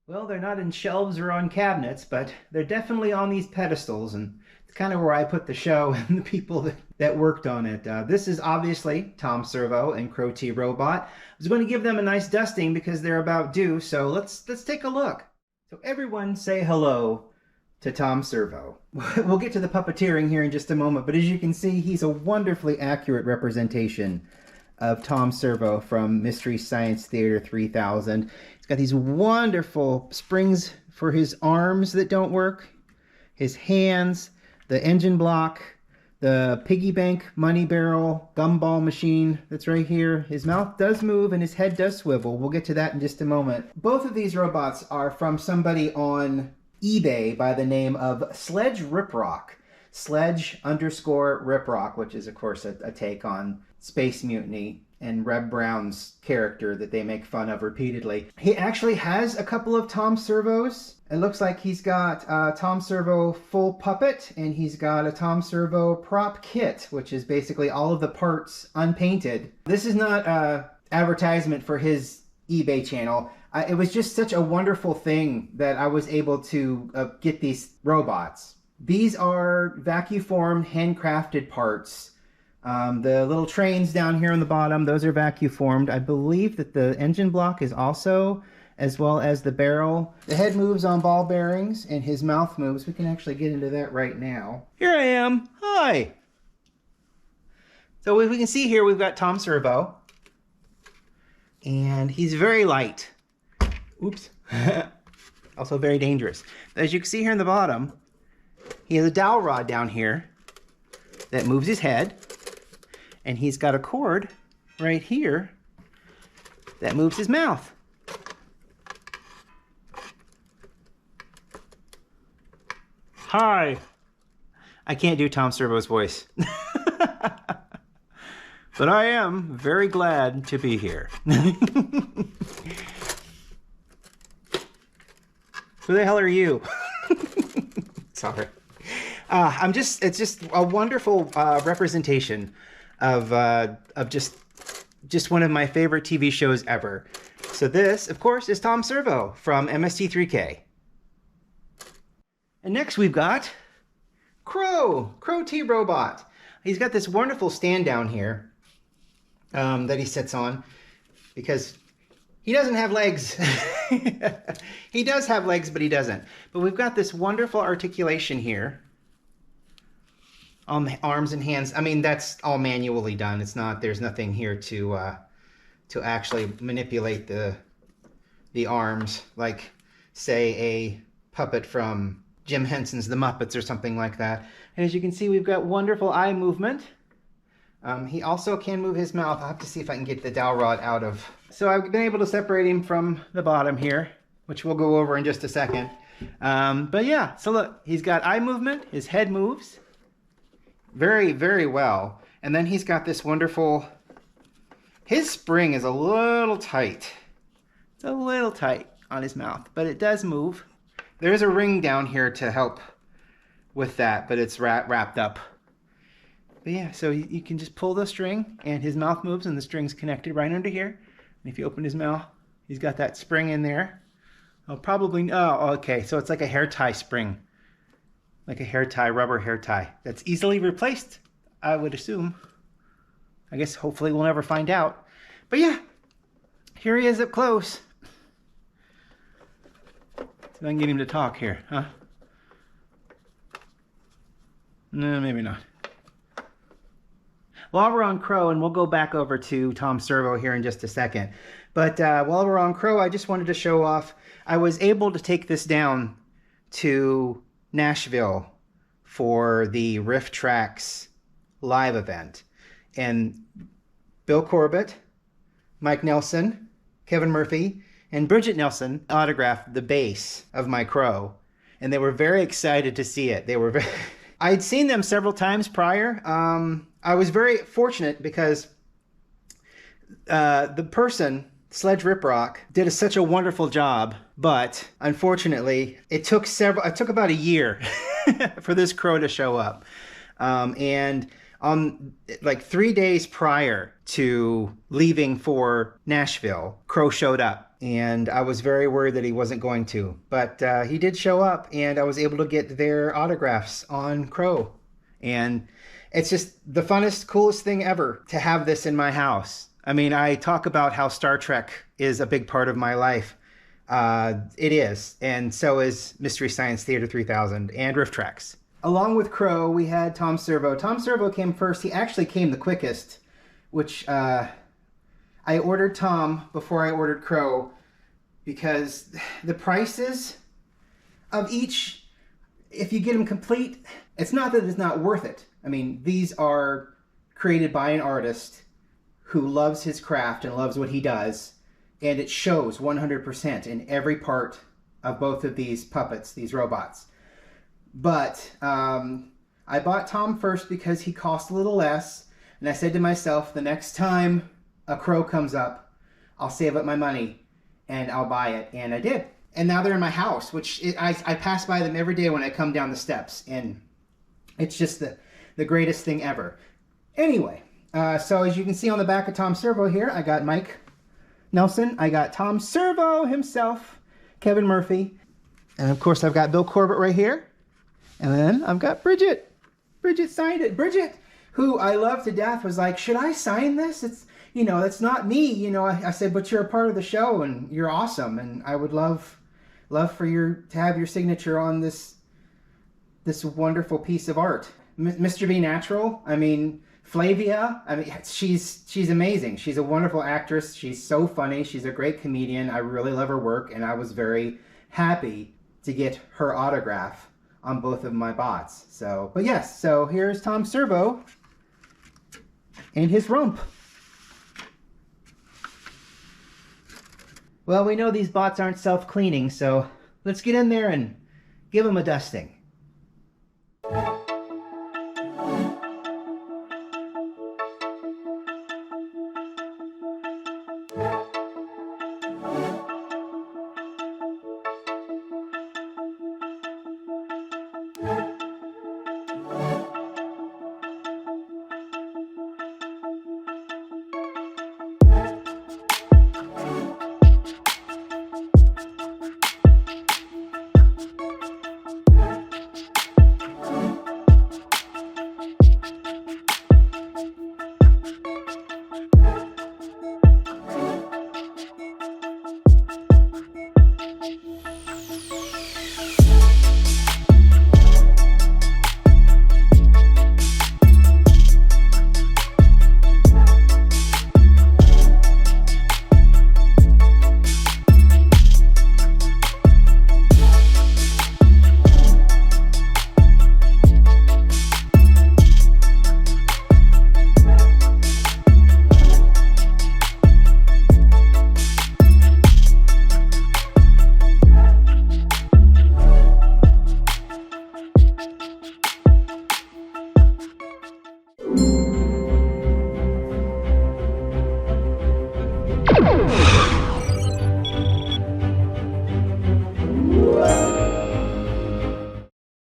Well, they're not in shelves or on cabinets, but they're definitely on these pedestals, and it's kind of where I put the show and the people that worked on it. This is obviously Tom Servo and Crow T robot. I was going to give them a nice dusting because they're about due, so let's take a look. So everyone say hello to Tom Servo. We'll get to the puppeteering here in just a moment, but as you can see, he's a wonderfully accurate representation of Tom Servo from Mystery Science Theater 3000. He's got these wonderful springs for his arms that don't work, his hands, the engine block, the piggy bank money barrel gumball machine that's right here. His mouth does move and his head does swivel. We'll get to that in just a moment. Both of these robots are from somebody on eBay by the name of Sledge Riprock. Sledge_Riprock, which is of course a take on Space Mutiny and Reb Brown's character that they make fun of repeatedly. He actually has a couple of Tom Servos. It looks like he's got a Tom Servo full puppet, and he's got a Tom Servo prop kit, which is basically all of the parts unpainted. This is not an advertisement for his eBay channel. It was just such a wonderful thing that I was able to get these robots. These are vacuum-formed, handcrafted parts. The little trains down here on the bottom, those are vacuum formed. I believe that the engine block is also, as well as the barrel. The head moves on ball bearings and his mouth moves. We can actually get into that right now. Here I am. Hi. So as we can see here, we've got Tom Servo. And he's very light. Oops. Also very dangerous. As you can see here in the bottom, he has a dowel rod down here that moves his head. And he's got a cord right here that moves his mouth. Hi. I can't do Tom Servo's voice. But I am very glad to be here. Who the hell are you? Sorry. It's just a wonderful representation of just one of my favorite TV shows ever. So this, of course, is Tom Servo from MST3K. And next we've got Crow T robot. He's got this wonderful stand down here that he sits on because he doesn't have legs. He does have legs, but he doesn't. But we've got this wonderful articulation here on the arms and hands. I mean, that's all manually done. It's not, there's nothing here to actually manipulate the arms like, say, a puppet from Jim Henson's The Muppets or something like that. And as you can see, we've got wonderful eye movement. He also can move his mouth. I'll have to see if I can get the dowel rod out of. So I've been able to separate him from the bottom here, which we'll go over in just a second. But yeah, so look, he's got eye movement. His head moves very, very well. And then he's got this wonderful, his spring is a little tight. It's a little tight on his mouth, but it does move. There is a ring down here to help with that, but it's wrapped up. But yeah, so you can just pull the string and his mouth moves and the string's connected right under here. And if you open his mouth, he's got that spring in there. Oh, okay, so it's like a hair tie spring. Like a hair tie, rubber hair tie. That's easily replaced, I would assume. I guess hopefully we'll never find out. But yeah, here he is up close. See if I can get him to talk here, huh? No, maybe not. While we're on Crow, and we'll go back over to Tom Servo here in just a second, But while we're on Crow, I just wanted to show off. I was able to take this down to Nashville for the Riff Tracks live event. And Bill Corbett, Mike Nelson, Kevin Murphy, and Bridget Nelson autographed the bass of my Crow. And they were very excited to see it. They were very... I'd seen them several times prior. I was very fortunate because the person, Sledge Riprock, did such a wonderful job. But unfortunately, it took about a year for this Crow to show up. And on like 3 days prior to leaving for Nashville, Crow showed up. And I was very worried that he wasn't going to. But he did show up, and I was able to get their autographs on Crow. And it's just the funnest, coolest thing ever to have this in my house. I mean, I talk about how Star Trek is a big part of my life. It is. And so is Mystery Science Theater 3000 and Riff Tracks. Along with Crow, we had Tom Servo. Tom Servo came first. He actually came the quickest, which I ordered Tom before I ordered Crow because the prices of each, if you get them complete, it's not that it's not worth it. I mean, these are created by an artist who loves his craft and loves what he does, and it shows 100% in every part of both of these puppets, these robots. But I bought Tom first because he cost a little less, and I said to myself, the next time a Crow comes up, I'll save up my money and I'll buy it. And I did. And now they're in my house, which I pass by them every day when I come down the steps. And it's just the greatest thing ever. Anyway, so as you can see on the back of Tom Servo here, I got Mike Nelson. I got Tom Servo himself, Kevin Murphy. And of course, I've got Bill Corbett right here. And then I've got Bridget. Bridget signed it. Bridget, who I love to death, was like, should I sign this? It's, you know, that's not me. You know, I said, but you're a part of the show and you're awesome. And I would love for to have your signature on this wonderful piece of art. Mr. B Natural, I mean, Flavia, I mean, she's amazing. She's a wonderful actress. She's so funny. She's a great comedian. I really love her work. And I was very happy to get her autograph on both of my bots. So, but yes, so here's Tom Servo and his rump. Well, we know these bots aren't self-cleaning, so let's get in there and give them a dusting.